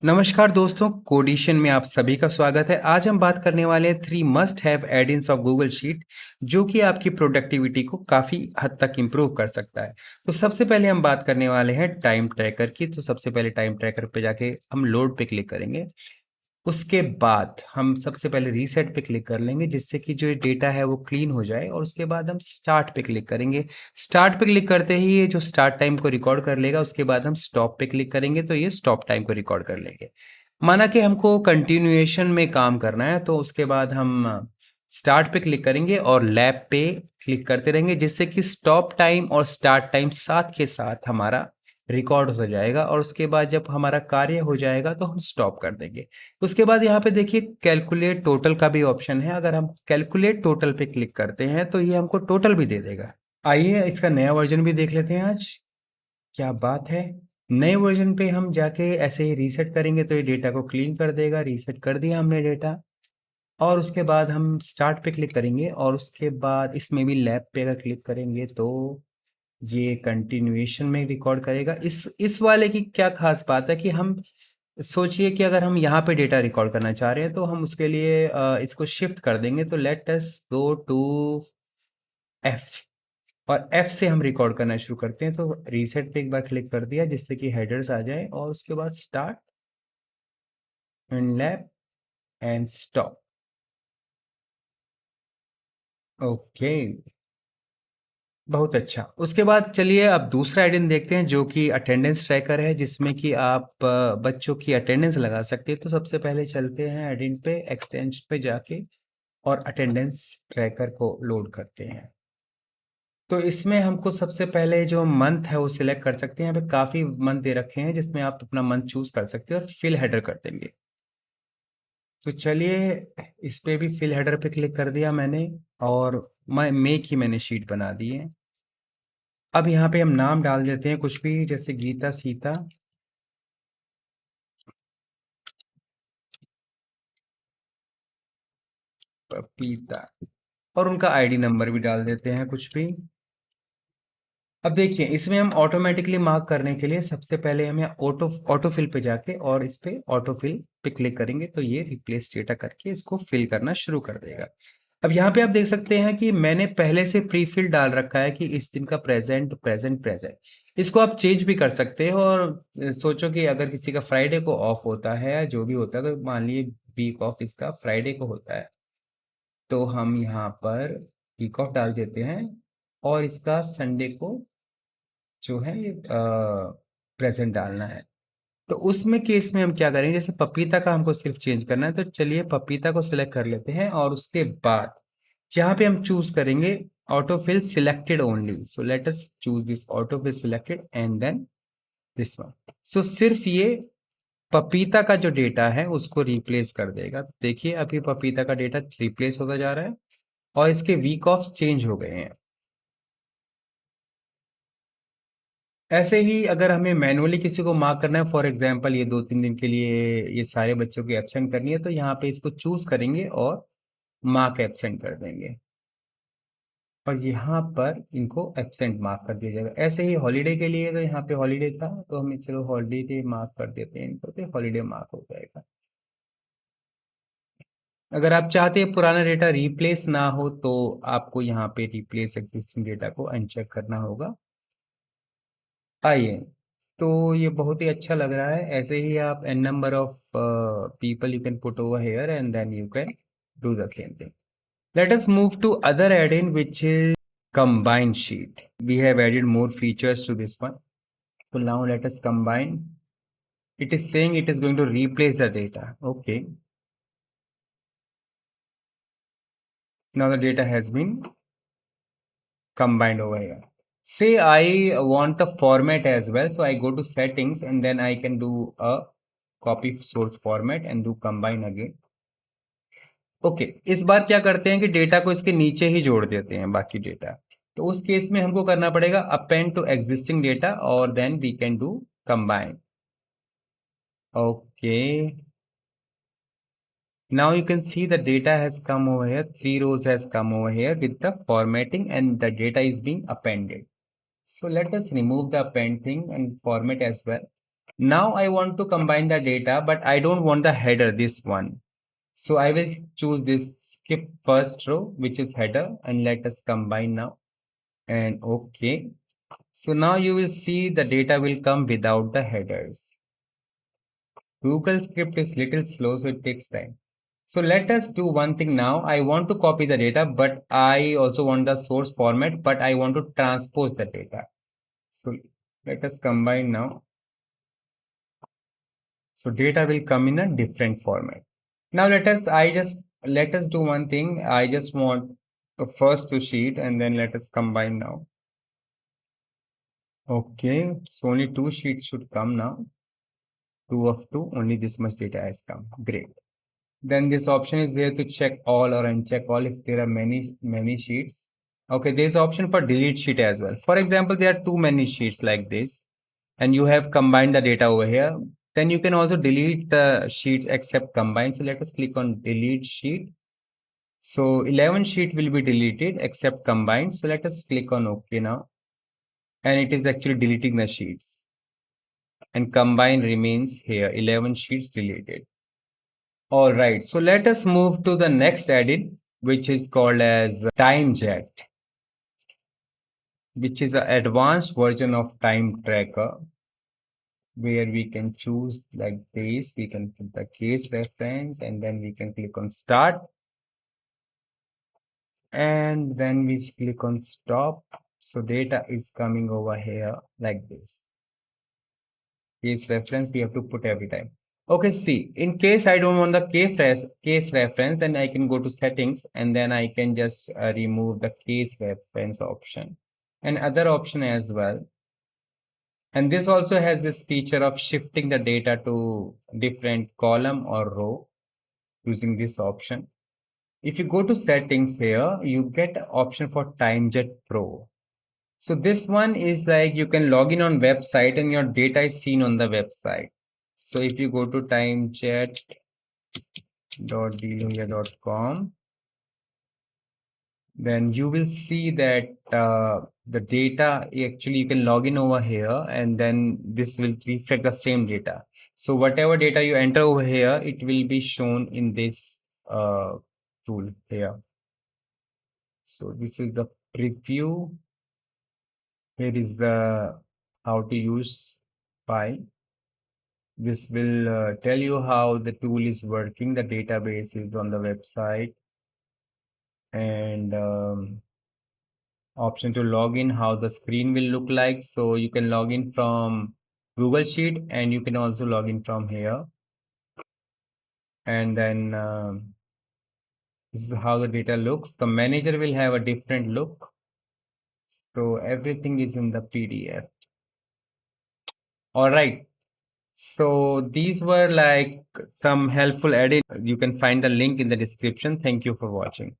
नमस्कार दोस्तों, कोडिशन में आप सभी का स्वागत है। आज हम बात करने वाले हैं 3 must have add-ins of Google sheet जो कि आपकी प्रोडक्टिविटी को काफ़ी हद तक इम्प्रूव कर सकता है। तो सबसे पहले हम बात करने वाले हैं टाइम ट्रैकर की। तो सबसे पहले टाइम ट्रैकर पे जाके हम लोड पे क्लिक करेंगे। उसके बाद हम सबसे पहले रीसेट पे क्लिक कर लेंगे जिससे कि जो डेटा है वो क्लीन हो जाए, और उसके बाद हम स्टार्ट पे क्लिक करेंगे। स्टार्ट पे क्लिक करते ही ये जो स्टार्ट टाइम को रिकॉर्ड कर लेगा। उसके बाद हम स्टॉप पे क्लिक करेंगे तो ये स्टॉप टाइम को रिकॉर्ड कर लेंगे। माना कि हमको कंटिन्यूएशन में काम करना है तो उसके बाद हम स्टार्ट पे क्लिक करेंगे और लैब पे क्लिक करते रहेंगे जिससे कि स्टॉप टाइम और स्टार्ट टाइम साथ के साथ हमारा रिकॉर्ड हो जाएगा, और उसके बाद जब हमारा कार्य हो जाएगा तो हम स्टॉप कर देंगे। उसके बाद यहाँ पे देखिए कैलकुलेट टोटल का भी ऑप्शन है। अगर हम कैलकुलेट टोटल पे क्लिक करते हैं तो ये हमको टोटल भी दे देगा। आइए इसका नया वर्जन भी देख लेते हैं आज। क्या बात है। नए वर्जन पे हम जाके ऐसे ही रीसेट करेंगे तो ये डेटा को क्लीन कर देगा। रीसेट कर दिया हमने डेटा, और उसके बाद हम स्टार्ट पे क्लिक करेंगे, और उसके बाद इसमें भी लैब पे अगर क्लिक करेंगे तो ये कंटिन्यूएशन में रिकॉर्ड करेगा। इस वाले की क्या खास बात है कि हम सोचिए कि अगर हम यहाँ पे डेटा रिकॉर्ड करना चाह रहे हैं तो हम उसके लिए इसको शिफ्ट कर देंगे। तो let us go to F, और एफ से हम रिकॉर्ड करना शुरू करते हैं। तो रीसेट पे एक बार क्लिक कर दिया जिससे कि हेडर्स आ जाए, और उसके बाद start and lab and stop. Okay, बहुत अच्छा। उसके बाद चलिए अब दूसरा एडिन देखते हैं जो कि अटेंडेंस ट्रैकर है, जिसमें कि आप बच्चों की अटेंडेंस लगा सकते हैं। तो सबसे पहले चलते हैं एडिन पे, एक्सटेंशन पे जाके और अटेंडेंस ट्रैकर को लोड करते हैं। तो इसमें हमको सबसे पहले जो मंथ है वो सिलेक्ट कर सकते हैं। यहाँ पे काफ़ी मंथ दे रखे हैं जिसमें आप अपना मंथ चूज कर सकते हैं और फिल हेडर कर देंगे। तो चलिए इस पे भी फिल हेडर पे क्लिक कर दिया मैंने, और मैं मे की मैंने शीट बना दी है। अब यहाँ पे हम नाम डाल देते हैं कुछ भी, जैसे गीता, सीता, पपीता, और उनका आईडी नंबर भी डाल देते हैं कुछ भी। अब देखिए इसमें हम ऑटोमेटिकली मार्क करने के लिए सबसे पहले हम यहाँ ऑटोफिल पे जाके और इस पे ऑटोफिल पे क्लिक करेंगे तो ये रिप्लेस डेटा करके इसको फिल करना शुरू कर देगा। अब यहाँ पे आप देख सकते हैं कि मैंने पहले से प्री फिल डाल रखा है कि इस दिन का प्रेजेंट प्रेजेंट प्रेजेंट। इसको आप चेंज भी कर सकते हैं, और सोचो कि अगर किसी का फ्राइडे को ऑफ होता है या जो भी होता है, तो मान लीजिए वीक ऑफ इसका फ्राइडे को होता है, तो हम यहाँ पर वीक ऑफ डाल देते हैं, और इसका संडे को जो है प्रेजेंट डालना है। तो उसमें केस में हम क्या करेंगे, जैसे पपीता का हमको सिर्फ चेंज करना है, तो चलिए पपीता को सिलेक्ट कर लेते हैं, और उसके बाद यहाँ पे हम चूज करेंगे autofill selected only. So let us choose this autofill selected and then this one. So सिर्फ ये पपीता का जो डेटा है उसको रिप्लेस कर देगा। तो देखिए अभी पपीता का डेटा रिप्लेस होता जा रहा है, और इसके वीक ऑफ चेंज हो गए हैं। ऐसे ही अगर हमें मैनुअली किसी को मार्क करना है, फॉर एग्जांपल ये 2-3 दिन के लिए ये सारे बच्चों की एब्सेंट करनी है, तो यहाँ पे इसको चूज करेंगे और मार्क एब्सेंट कर देंगे, और यहाँ पर इनको एब्सेंट मार्क कर दिया जाएगा। ऐसे ही हॉलीडे के लिए, तो यहाँ पे हॉलीडे था तो हमें चलो हॉलीडे मार्क कर देते हैं इनको, तो हॉलीडे मार्क हो जाएगा। अगर आप चाहते हैं पुराना डेटा रिप्लेस ना हो तो आपको यहाँ पे रिप्लेस एग्जिस्टिंग डेटा को अनचेक करना होगा। आइए, तो ये बहुत ही अच्छा लग रहा है। ऐसे ही आप n number of people you can put over here and then you can do the same thing. Let us move to other add-in which is combine sheet. We have added more features to this one. So now let us combine. It is saying it is going to replace the data. Okay. Now the data has been combined over here. Say I want the format as well. So I go to settings and then I can do a copy source format and do combine again. Okay, इस बार क्या करते हैं कि data को इसके नीचे ही जोड़ देते हैं बाकी डेटा। तो उस केस में हमको करना पड़ेगा अपेंड टू एग्जिस्टिंग डेटा, और then we can do combine. Okay, now you can see the data has come over here, 3 rows has come over here with the formatting, and the data is being appended. So let us remove the append thing and format as well. Now I want to combine the data, but I don't want the header, this one. So I will choose this skip first row, which is header, and let us combine now. And okay. So now you will see the data will come without the headers. Google script is little slow, so it takes time. So let us do one thing now. I want to copy the data, but I also want the source format, but I want to transpose the data. So let us combine now. So data will come in a different format. Now let us do one thing. I just want the first two sheet and then let us combine now. Okay, so only two sheets should come now. 2 of 2, only this much data has come. Great. Then this option is there to check all or uncheck all if there are many sheets. Okay, there's option for delete sheet as well. For example, there are too many sheets like this and you have combined the data over here. Then you can also delete the sheets except combine. So let us click on delete sheet. So 11 sheet will be deleted except combined. So let us click on OK now. And it is actually deleting the sheets. And combine remains here, 11 sheets deleted. All right, so let us move to the next add-in, which is called as TimeJet, which is an advanced version of time tracker, where we can choose like this. We can put the case reference and then we can click on start. And then we click on stop. So data is coming over here like this. Case reference we have to put every time. Okay, see, in case I don't want the case reference, then I can go to settings and then I can just remove the case reference option and other option as well. And this also has this feature of shifting the data to different column or row using this option. If you go to settings here, you get option for TimeJet Pro. So this one is like you can log in on website and your data is seen on the website. So if you go to timejet.dealoya.com, then you will see that the data actually you can log in over here and then this will reflect the same data. So whatever data you enter over here, it will be shown in this tool here. So this is the preview. Here is the how to use file. This will tell you how the tool is working. The database is on the website and option to log in, how the screen will look like. So you can log in from Google Sheet and you can also log in from here. And then this is how the data looks. The manager will have a different look. So everything is in the PDF. All right. So these were like some helpful add-ins. You can find the link in the description. Thank you for watching.